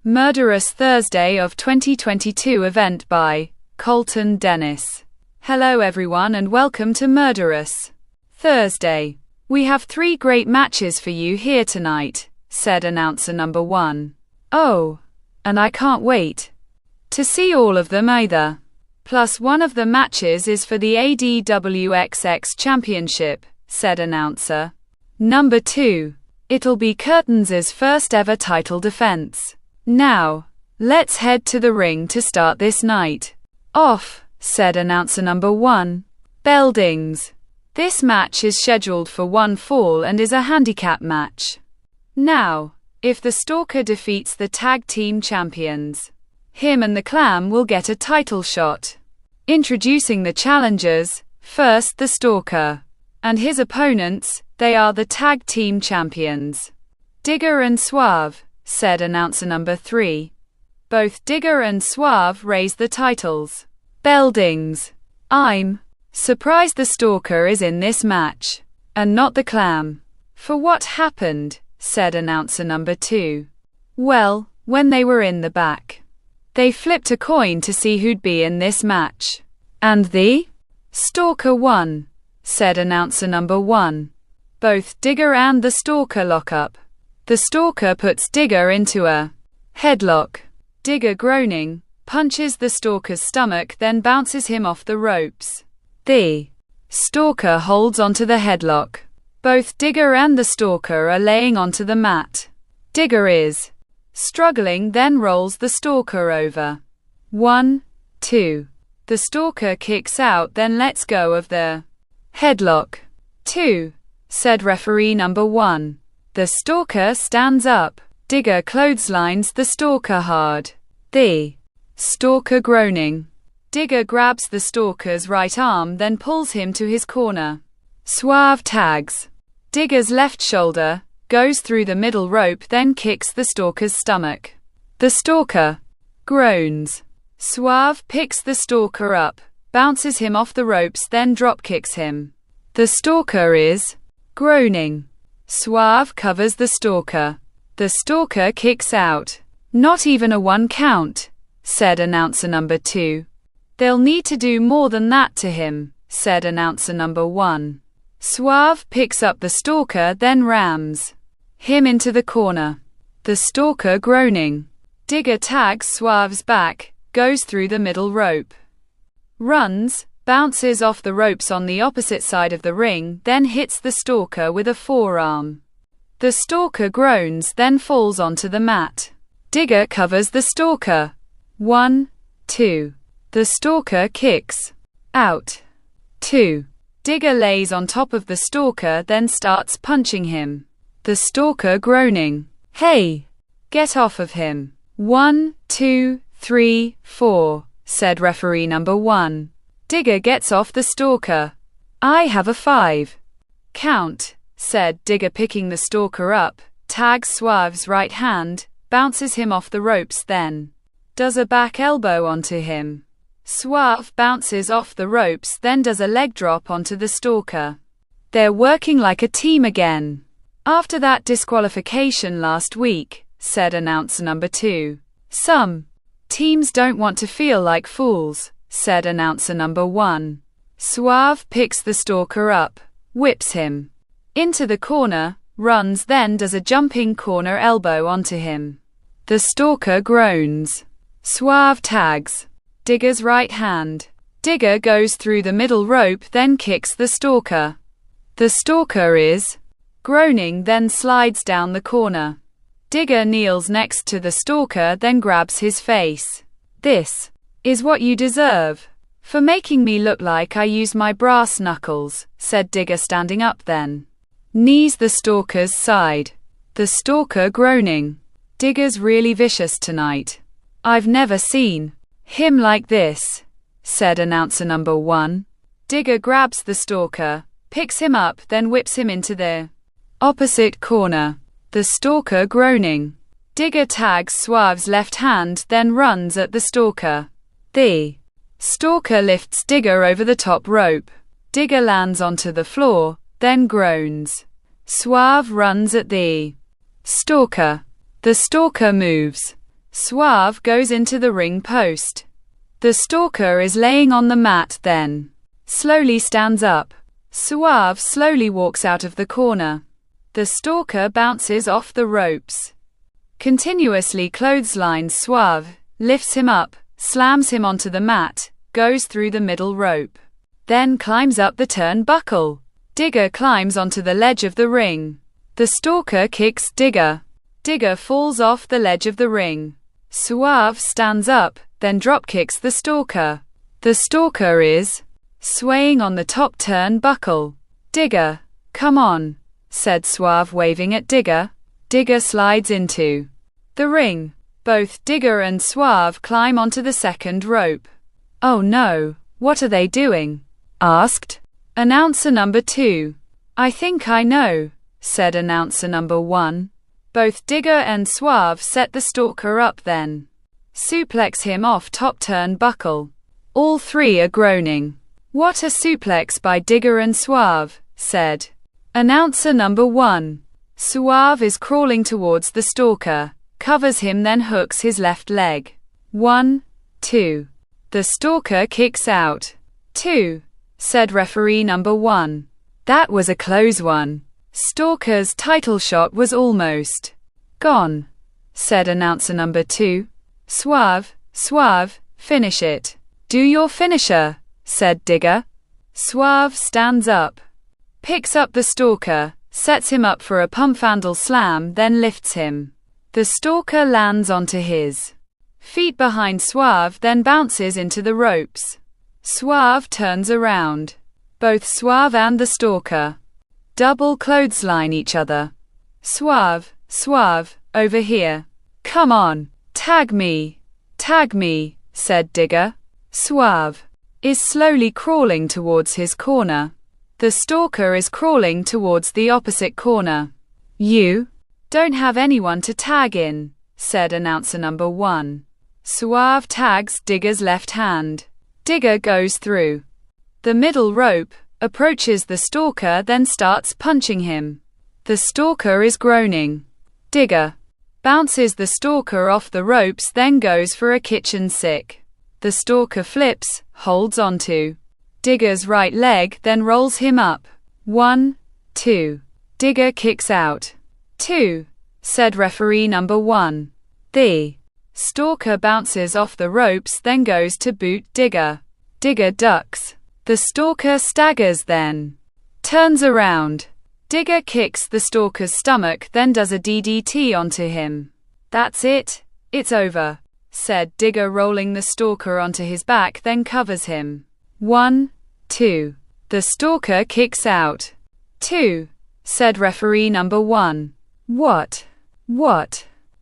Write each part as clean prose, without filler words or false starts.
Murderous Thursday of 2022 event by Colton Dennis. Hello everyone and welcome to Murderous Thursday. We have 3 great matches for you here tonight, said announcer number 1. Oh, and I can't wait to see all of them either. Plus one of the matches is for the ADWXX Championship, said announcer number 2. It'll be Colton's first ever title defense. Now, let's head to the ring to start this night off, said announcer number 1. Beldings. This match is scheduled for 1 fall and is a handicap match. Now, if the Stalker defeats the tag team champions, him and the Clam will get a title shot. Introducing the challengers, first the Stalker and his opponents, they are the tag team champions, Digger and Suave, said announcer number 3. Both Digger and Suave raise the titles. Beldings. I'm surprised the Stalker is in this match, and not the Clam. For what happened, said announcer number 2. Well, when they were in the back, they flipped a coin to see who'd be in this match. And the Stalker won, said announcer number 1. Both Digger and the Stalker lock up. The Stalker puts Digger into a headlock. Digger, groaning, punches the Stalker's stomach, then bounces him off the ropes. The Stalker holds onto the headlock. Both Digger and the Stalker are laying onto the mat. Digger is struggling, then rolls the Stalker over. 1, 2. The Stalker kicks out, then lets go of the headlock. 2, said referee number 1. The Stalker stands up. Digger clotheslines the Stalker hard. The Stalker, groaning. Digger grabs the Stalker's right arm, then pulls him to his corner. Suave tags Digger's left shoulder, goes through the middle rope, then kicks the Stalker's stomach. The Stalker groans. Suave picks the Stalker up, bounces him off the ropes, then drop kicks him. The Stalker is groaning. Suave covers the Stalker. The Stalker kicks out. Not even a 1 count, said announcer number 2. They'll need to do more than that to him, said announcer number 1. Suave picks up the Stalker, then rams him into the corner. The Stalker, groaning. Digger tags Suave's back, goes through the middle rope, runs, bounces off the ropes on the opposite side of the ring, then hits the Stalker with a forearm. The Stalker groans, then falls onto the mat. Digger covers the Stalker. 1, 2. The Stalker kicks out. 2. Digger lays on top of the Stalker, then starts punching him. The Stalker, groaning. Hey! Get off of him. 1, 2, 3, 4, said referee number 1. Digger gets off the Stalker. I have a 5 count, said Digger, picking the Stalker up, tags Suave's right hand, bounces him off the ropes, then does a back elbow onto him. Suave bounces off the ropes, then does a leg drop onto the Stalker. They're working like a team again after that disqualification last week, said announcer number 2. Some teams don't want to feel like fools, said announcer number 1. Suave picks the Stalker up, whips him into the corner, runs, then does a jumping corner elbow onto him. The Stalker groans. Suave tags Digger's right hand. Digger goes through the middle rope, then kicks the Stalker. The Stalker is groaning, then slides down the corner. Digger kneels next to the Stalker, then grabs his face. This is what you deserve for making me look like I used my brass knuckles, said Digger, standing up, then knees the Stalker's side. The Stalker, groaning. Digger's really vicious tonight. I've never seen him like this, said announcer number 1. Digger grabs the Stalker, picks him up, then whips him into the opposite corner. The Stalker, groaning. Digger tags Suave's left hand, then runs at the Stalker. The Stalker lifts Digger over the top rope. Digger lands onto the floor, then groans. Suave runs at the Stalker. The Stalker moves. Suave goes into the ring post. The stalker is laying on the mat, then slowly stands up. Suave slowly walks out of the corner. The stalker bounces off the ropes. Continuously clotheslines Suave, lifts him up, slams him onto the mat, goes through the middle rope. Then climbs up the turnbuckle. Digger climbs onto the ledge of the ring. The stalker kicks Digger. Digger falls off the ledge of the ring. Suave stands up, then dropkicks the stalker. The stalker is swaying on the top turnbuckle. Digger, come on, said Suave, waving at Digger. Digger slides into the ring. Both Digger and Suave climb onto the second rope. Oh no, what are they doing? Asked announcer number 2. I think I know, said announcer number 1. Both Digger and Suave set the stalker up, then suplex him off top turnbuckle. All three are groaning. What a suplex by Digger and Suave, said announcer number 1. Suave is crawling towards the stalker, covers him, then hooks his left leg. 1, 2. The stalker kicks out. 2, said referee number 1. That was a close one. Stalker's title shot was almost gone, said announcer number 2. Suave, finish it. Do your finisher, said Digger. Suave stands up, picks up the stalker, sets him up for a pump-handle slam, then lifts him. The stalker lands onto his feet behind Suave, then bounces into the ropes. Suave turns around. Both Suave and the stalker double clothesline each other. Suave, over here. Come on, tag me, said Digger. Suave is slowly crawling towards his corner. The stalker is crawling towards the opposite corner. You don't have anyone to tag in, said announcer number 1. Suave tags Digger's left hand. Digger goes through the middle rope, approaches the stalker, then starts punching him. The stalker is groaning. Digger bounces the stalker off the ropes, then goes for a kitchen sick. The stalker flips, holds onto Digger's right leg, then rolls him up. 1, 2. Digger kicks out. 2, said referee number 1. The stalker bounces off the ropes, then goes to boot Digger. Digger ducks. The stalker staggers, then turns around. Digger kicks the stalker's stomach, then does a DDT onto him. That's it, it's over, said Digger, rolling the stalker onto his back, then covers him. 1, 2. The stalker kicks out. 2, said referee number 1. What?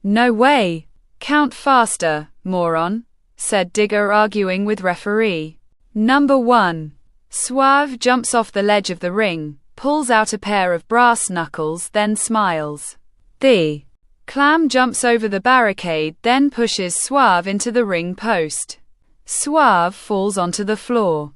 No way. Count faster, moron, said Digger, arguing with referee number 1. Suave jumps off the ledge of the ring, pulls out a pair of brass knuckles, then smiles. The clam jumps over the barricade, then pushes Suave into the ring post. Suave falls onto the floor.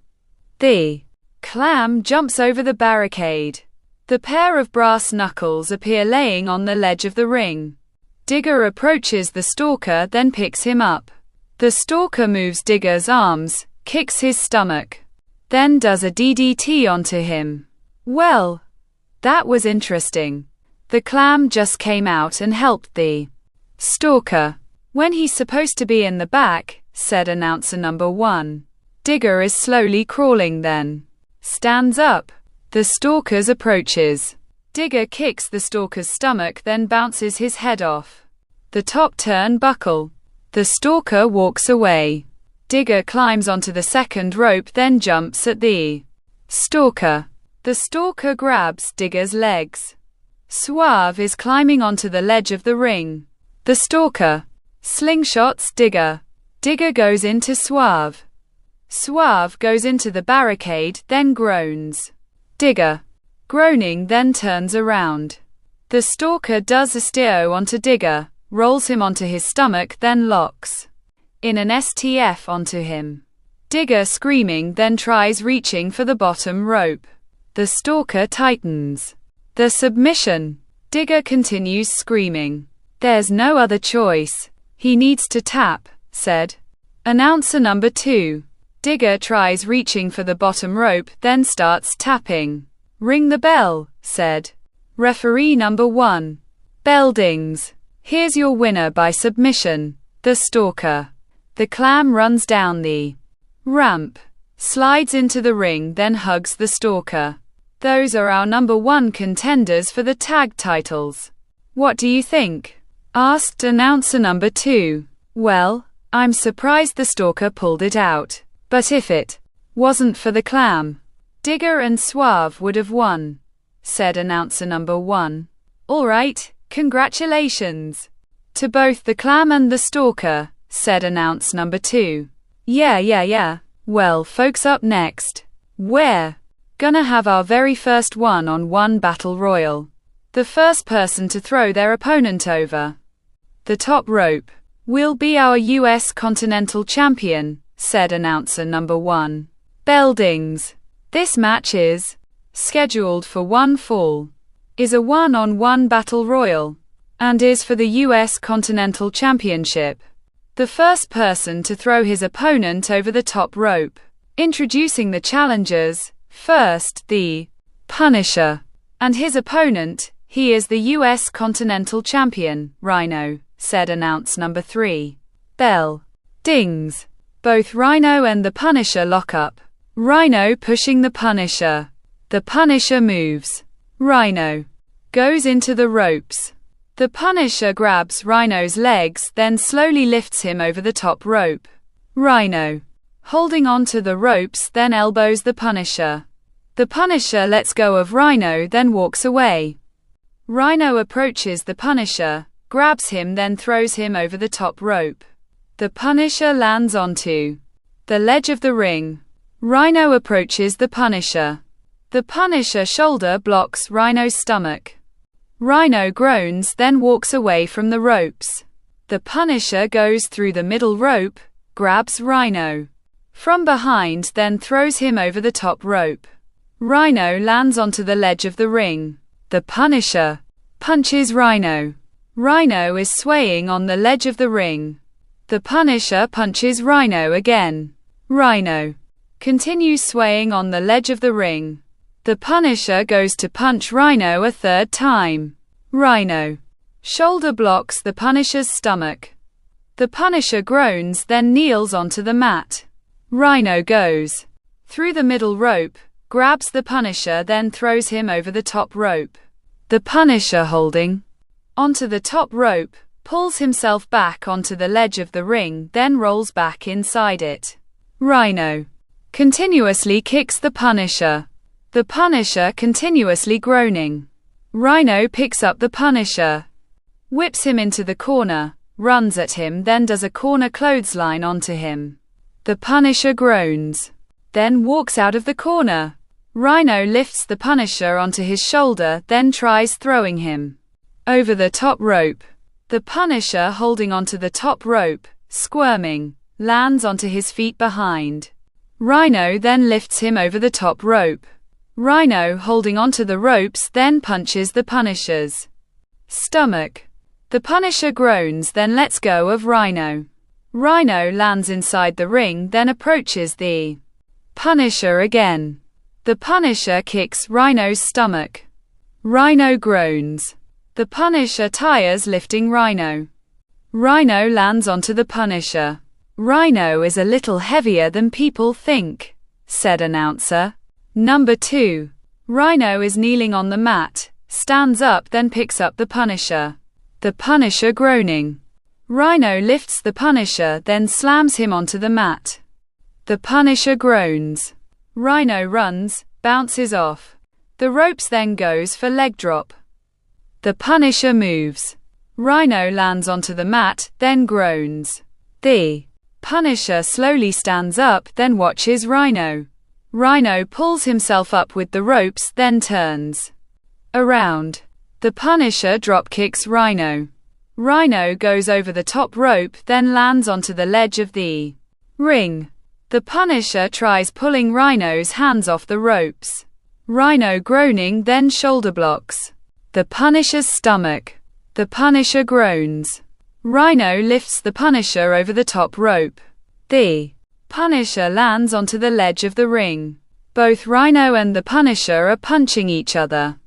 The clam jumps over the barricade. The pair of brass knuckles appear laying on the ledge of the ring. Digger approaches the stalker, then picks him up. The stalker moves Digger's arms, kicks his stomach, then does a DDT onto him. Well, that was interesting. The clam just came out and helped the stalker when he's supposed to be in the back, said announcer number 1. Digger is slowly crawling, then stands up. The stalker's approaches. Digger kicks the stalker's stomach, then bounces his head off the top turnbuckle. The stalker walks away. Digger climbs onto the second rope, then jumps at the stalker. The stalker grabs Digger's legs. Suave is climbing onto the ledge of the ring. The stalker slingshots Digger. Digger goes into Suave. Suave goes into the barricade, then groans. Digger, groaning, then turns around. The stalker does a steo onto Digger, rolls him onto his stomach, then locks in an STF onto him. Digger, screaming, then tries reaching for the bottom rope. The stalker tightens the submission. Digger continues screaming. There's no other choice. He needs to tap, said announcer number 2. Digger tries reaching for the bottom rope, then starts tapping. Ring the bell, said referee number 1. Bell dings. Here's your winner by submission, the stalker. The clam runs down the ramp, slides into the ring, then hugs the stalker. Those are our number 1 contenders for the tag titles. What do you think? Asked announcer number 2. Well, I'm surprised the stalker pulled it out. But if it wasn't for the clam, Digger and Suave would have won, said announcer number 1. All right, congratulations to both the clam and the stalker, said announcer number 2. Yeah. Well, folks, up next, we're gonna have our very first one-on-one battle royal. The first person to throw their opponent over the top rope will be our US Continental Champion, said announcer number 1. Bell dings. This match is scheduled for one fall, is a one-on-one battle royal, and is for the US Continental Championship. The first person to throw his opponent over the top rope. Introducing the challengers, first, the Punisher, and his opponent, he is the US Continental Champion, Rhino, said announcer number 3. Bell dings. Both Rhino and the Punisher lock up. Rhino pushing the Punisher. The Punisher moves. Rhino goes into the ropes. The Punisher grabs Rhino's legs, then slowly lifts him over the top rope. Rhino, holding onto the ropes, then elbows the Punisher. The Punisher lets go of Rhino, then walks away. Rhino approaches the Punisher, grabs him, then throws him over the top rope. The Punisher lands onto the ledge of the ring. Rhino approaches the Punisher. The Punisher shoulder blocks Rhino's stomach. Rhino groans, then walks away from the ropes. The Punisher goes through the middle rope, grabs Rhino from behind, then throws him over the top rope. Rhino lands onto the ledge of the ring. The Punisher punches Rhino. Rhino is swaying on the ledge of the ring. The Punisher punches Rhino again. Rhino continues swaying on the ledge of the ring. The Punisher goes to punch Rhino a third time. Rhino shoulder blocks the Punisher's stomach. The Punisher groans, then kneels onto the mat. Rhino goes through the middle rope, grabs the Punisher, then throws him over the top rope. The Punisher, holding onto the top rope, pulls himself back onto the ledge of the ring, then rolls back inside it. Rhino continuously kicks the Punisher. The Punisher continuously groaning. Rhino picks up the Punisher, whips him into the corner, runs at him, then does a corner clothesline onto him. The Punisher groans, then walks out of the corner. Rhino lifts the Punisher onto his shoulder, then tries throwing him over the top rope. The Punisher, holding onto the top rope, squirming, lands onto his feet behind. Rhino then lifts him over the top rope. Rhino, holding onto the ropes, then punches the Punisher's stomach. The Punisher groans, then lets go of Rhino. Rhino lands inside the ring, then approaches the Punisher again. The Punisher kicks Rhino's stomach. Rhino groans. The Punisher tires lifting Rhino. Rhino lands onto the Punisher. Rhino is a little heavier than people think, said announcer number 2. Rhino is kneeling on the mat, stands up, then picks up the Punisher. The Punisher groaning. Rhino lifts the Punisher, then slams him onto the mat. The Punisher groans. Rhino runs, bounces off the ropes, then goes for leg drop. The Punisher moves. Rhino lands onto the mat, then groans. The Punisher slowly stands up, then watches Rhino. Rhino pulls himself up with the ropes, then turns around. The Punisher drop kicks Rhino. Rhino goes over the top rope, then lands onto the ledge of the ring. The Punisher tries pulling Rhino's hands off the ropes. Rhino groaning, then shoulder blocks the Punisher's stomach. The Punisher groans. Rhino lifts the Punisher over the top rope. The Punisher lands onto the ledge of the ring. Both Rhino and the Punisher are punching each other.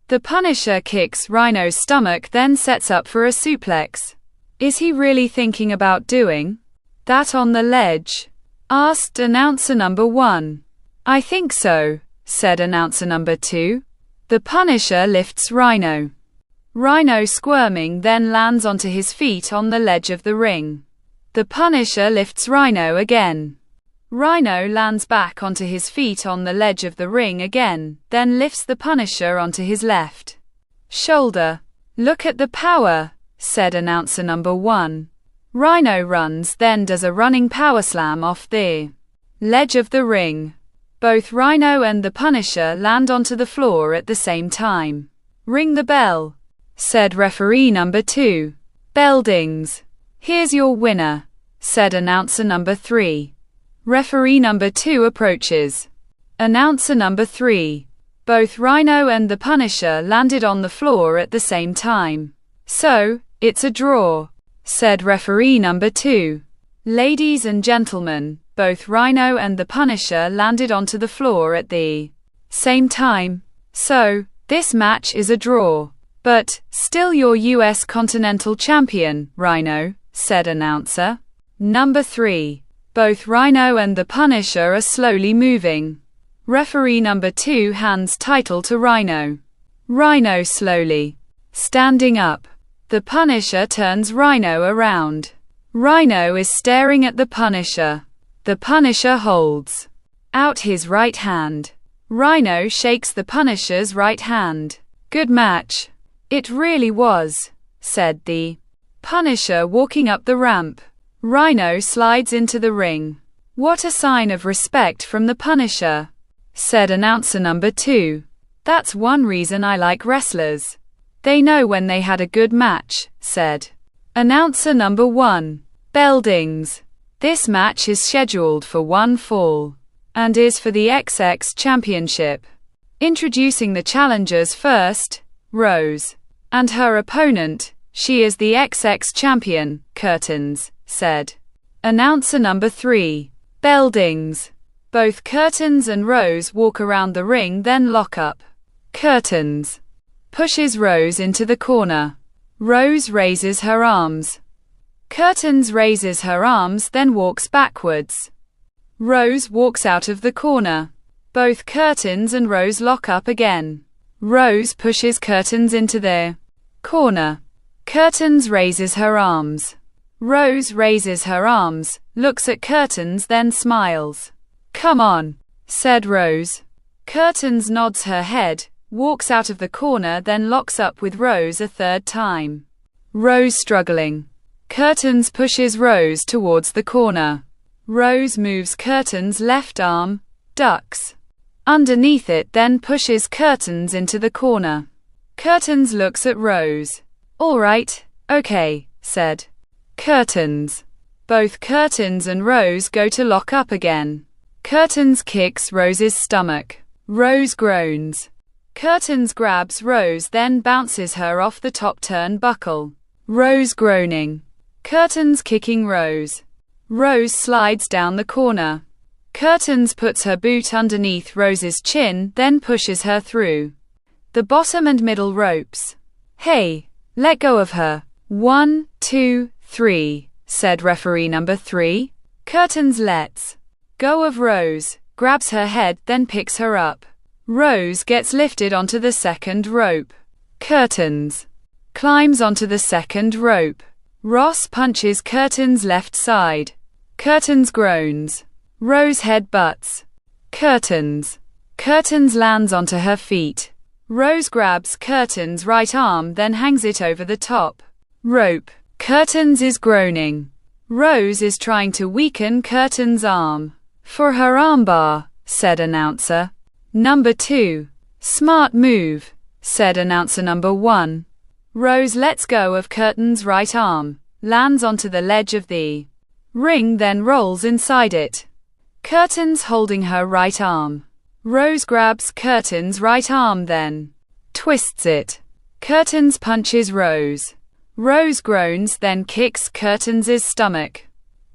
The Punisher kicks Rhino's stomach, then sets up for a suplex. Is he really thinking about doing that on the ledge? Asked announcer number 1. I think so, said announcer number 2. The Punisher lifts Rhino. Rhino squirming then lands onto his feet on the ledge of the ring. The Punisher lifts Rhino again. Rhino lands back onto his feet on the ledge of the ring again, then lifts the Punisher onto his left shoulder. Look at the power, said announcer number 1. Rhino runs, then does a running power slam off the ledge of the ring. Both Rhino and the Punisher land onto the floor at the same time. Ring the bell, said referee number 2. Bell dings. Here's your winner, said announcer number 3. Referee number 2 approaches. Announcer number 3. Both Rhino and the Punisher landed on the floor at the same time. So, it's a draw, said referee number 2. Ladies and gentlemen, both Rhino and the Punisher landed onto the floor at the same time. So, this match is a draw. But, still your US Continental Champion, Rhino, said announcer number 3. Both Rhino and the Punisher are slowly moving. Referee number 2 hands title to Rhino. Rhino slowly standing up. The Punisher turns Rhino around. Rhino is staring at the Punisher. The Punisher holds out his right hand. Rhino shakes the Punisher's right hand. Good match. It really was, said the Punisher walking up the ramp. Rhino slides into the ring. What a sign of respect from the Punisher, said announcer number 2. That's one reason I like wrestlers. They know when they had a good match, said announcer number 1. Bell dings. This match is scheduled for one fall and is for the XX Championship. Introducing the challengers first, Rose and her opponent. She is the XX champion. Curtains, said announcer number 3. Bell dings. Both Curtains and Rose walk around the ring, then lock up. Curtains pushes Rose into the corner. Rose raises her arms. Curtains raises her arms, then walks backwards. Rose walks out of the corner. Both Curtains and Rose lock up again. Rose pushes Curtains into their corner. Curtains raises her arms. Rose raises her arms, looks at Curtains, then smiles. Come on, said Rose. Curtains nods her head, walks out of the corner, then locks up with Rose a third time. Rose struggling. Curtains pushes Rose towards the corner. Rose moves Curtains' left arm, ducks underneath it, then pushes Curtains into the corner. Curtains looks at Rose. All right, okay, said Curtains. Both Curtains and Rose go to lock up again. Curtains kicks Rose's stomach. Rose groans. Curtains grabs Rose, then bounces her off the top turnbuckle. Rose groaning. Curtains kicking Rose. Rose slides down the corner. Curtains puts her boot underneath Rose's chin, then pushes her through the bottom and middle ropes. Hey, let go of her. 1, 2, 3, said referee number 3. Curtains lets go of Rose, grabs her head, then picks her up. Rose gets lifted onto the second rope. Curtains climbs onto the second rope. Ross punches Curtains' left side. Curtains groans. Rose head butts Curtains. Curtains lands onto her feet. Rose grabs Curtains' right arm, then hangs it over the top rope. Curtains is groaning. Rose is trying to weaken Curtains' arm for her armbar, said announcer number 2. Smart move, said announcer number 1. Rose lets go of Curtains' right arm, lands onto the ledge of the ring, then rolls inside it. Curtains holding her right arm. Rose grabs Curtains' right arm, then twists it. Curtains punches Rose. Rose groans, then kicks Curtains' stomach.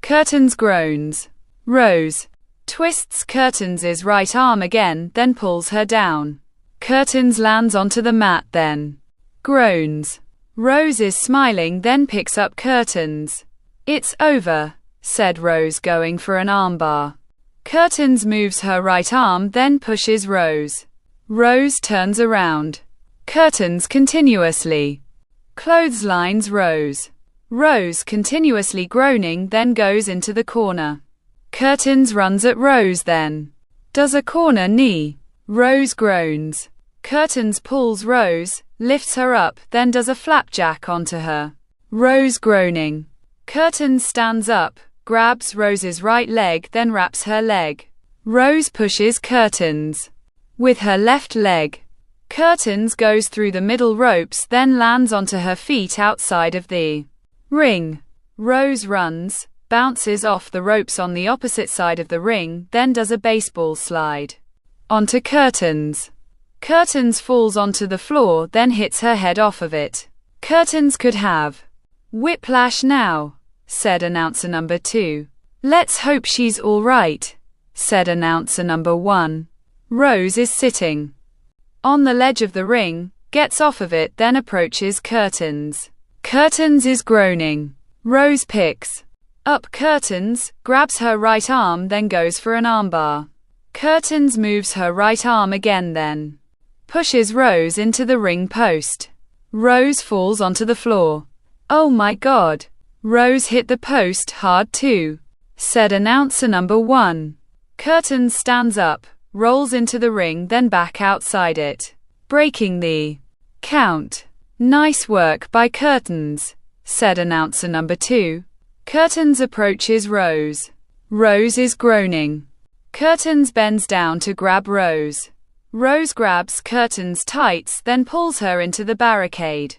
Curtains groans. Rose twists Curtains' right arm again, then pulls her down. Curtains lands onto the mat, then groans. Rose is smiling, then picks up Curtains. It's over, said Rose, going for an armbar. Curtains moves her right arm, then pushes Rose. Rose turns around. Curtains continuously clotheslines Rose. Rose continuously groaning, then goes into the corner. Curtains runs at Rose, then does a corner knee. Rose groans. Curtains pulls Rose, lifts her up, then does a flapjack onto her. Rose groaning. Curtains stands up, grabs Rose's right leg, then wraps her leg. Rose pushes Curtains with her left leg. Curtains goes through the middle ropes, then lands onto her feet outside of the ring. Rose runs, bounces off the ropes on the opposite side of the ring, then does a baseball slide onto Curtains. Curtains falls onto the floor, then hits her head off of it. Curtains could have whiplash now, said announcer number 2. Let's hope she's all right, said announcer number 1. Rose is sitting on the ledge of the ring, gets off of it, then approaches Curtains. Curtains is groaning. Rose picks up Curtains, grabs her right arm, then goes for an armbar. Curtains moves her right arm again, then pushes Rose into the ring post. Rose falls onto the floor. Oh my God. Rose hit the post hard too, said announcer number 1. Curtains stands up, rolls into the ring, then back outside it, breaking the count. Nice work by Curtains, said announcer number 2. Curtains approaches Rose. Rose is groaning. Curtains bends down to grab Rose. Rose grabs Curtains' tights, then pulls her into the barricade.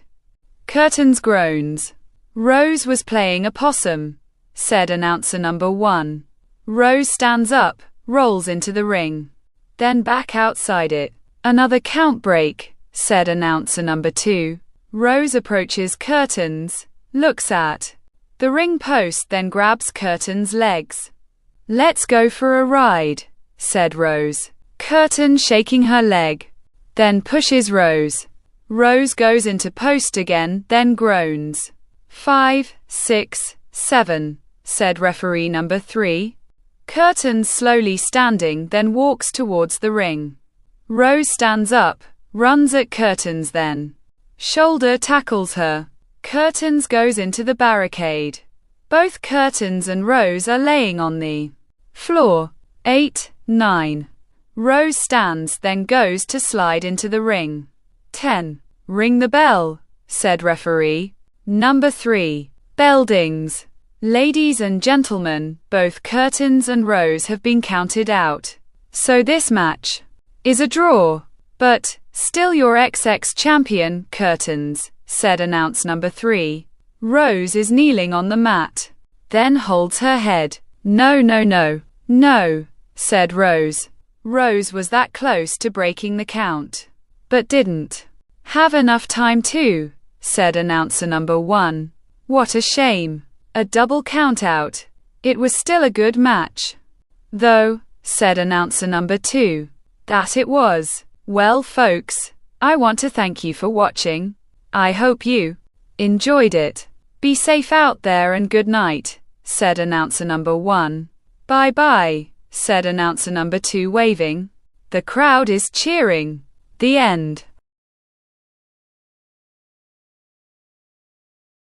Curtains groans. Rose was playing a possum, said announcer number 1. Rose stands up, rolls into the ring, then back outside it. Another count break, said announcer number 2. Rose approaches Curtains, looks at the ring post, then grabs Curtains' legs. Let's go for a ride, said Rose. Curtain shaking her leg, then pushes Rose. Rose goes into post again, then groans. 5, 6, 7, said referee number 3. Curtains slowly standing, then walks towards the ring. Rose stands up, runs at Curtains, then shoulder tackles her. Curtains goes into the barricade. Both Curtains and Rose are laying on the floor. 8, 9. Rose stands, then goes to slide into the ring. 10. Ring the bell, said referee number 3. Bell dings. Ladies and gentlemen, both Curtains and Rose have been counted out. So this match is a draw. But still your XX champion, Curtains, said announce number 3. Rose is kneeling on the mat, then holds her head. No, no, no, no, said Rose. Rose was that close to breaking the count, but didn't have enough time to, said announcer number 1. What a shame. A double count out. It was still a good match, though, said announcer number 2. That it was. Well, folks, I want to thank you for watching. I hope you enjoyed it. Be safe out there and good night, said announcer number 1. Bye bye, said announcer number 2, waving. The crowd is cheering. The end.